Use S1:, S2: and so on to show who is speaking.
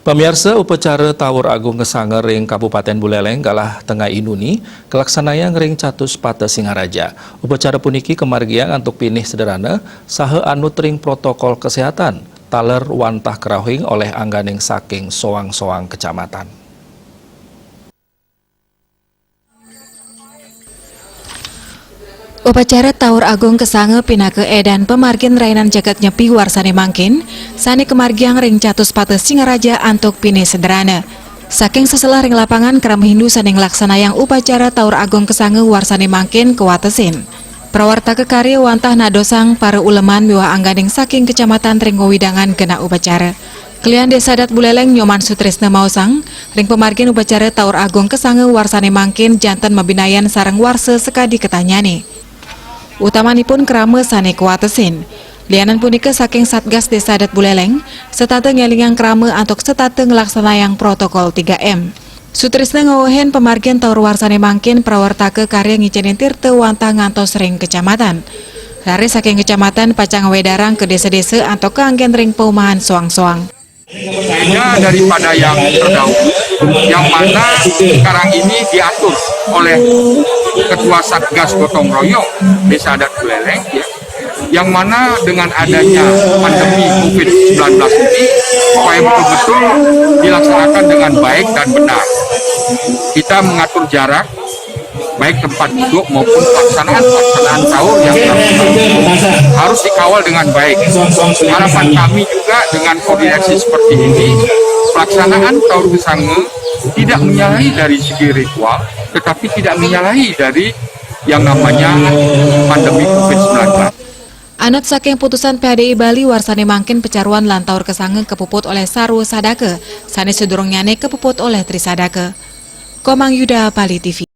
S1: Pemirsa upacara Tawur Agung Kesanger ring Kabupaten Buleleng galah tengah inuni kelaksanaya ring Catus Pate Singaraja. Upacara puniki kemargian untuk pinih sederhana saha anut ring protokol kesehatan taler wantah kerawing oleh angganing saking soang-soang kecamatan.
S2: Upacara Tawur Agung Kesanger pinake edan pemargin rainan jagat nyepi warsane mangkin, sani kemargiang ring Catus Pate Singaraja antuk pini sederhana. Saking seselah ring lapangan keram Hindu saning laksanayang upacara Tawur Agung Kesanger warsane mangkin kewatesin. Prawarta kekarya wantah nadosang para uleman miwah angganing saking kecamatan Ringgowidangan kena upacara. Kelian Desa Adat Buleleng Nyoman Sutrisna Mausang, ring pemargin upacara Tawur Agung Kesanger warsane mangkin jantan mabinayan sareng warse sekadi ketanyani. Utamanipun kerama sane kuatesin. Lianan punika saking Satgas Desa Adat Buleleng, setate ngelingang kerama antuk setate ngelaksanayang protokol 3M. Sutrisna ngawohen pemargian Tawur warsane mangkin prawarta ke karya ngicenin tirte wantah ngantos ring kecamatan. Dari saking kecamatan Pacang Wedarang ke desa-desa antuk keanggen ring paumahan soang-soang.
S3: Beda daripada yang terdahulu, yang mana sekarang ini diatur oleh Ketua Satgas Gotong Royong Desa Adat Buleleng, yang mana dengan adanya pandemi COVID-19 ini, supaya betul-betul dilaksanakan dengan baik dan benar. Kita mengatur jarak, baik tempat duduk maupun pelaksanaan tawur yang harus dikawal dengan baik. Harapan kami juga dengan koordinasi seperti ini, pelaksanaan Tawur Kesanger tidak menyalahi dari segi ritual, tetapi tidak menyalahi dari yang namanya pandemi COVID-19.
S2: Anut saking putusan PHDI Bali warsane mangkin pecaruan lan Tawur Kesanger kepuput oleh Saru Sadake, sane sedurungnyane kepuput oleh Tri Sadake. Komang Yuda, Bali TV.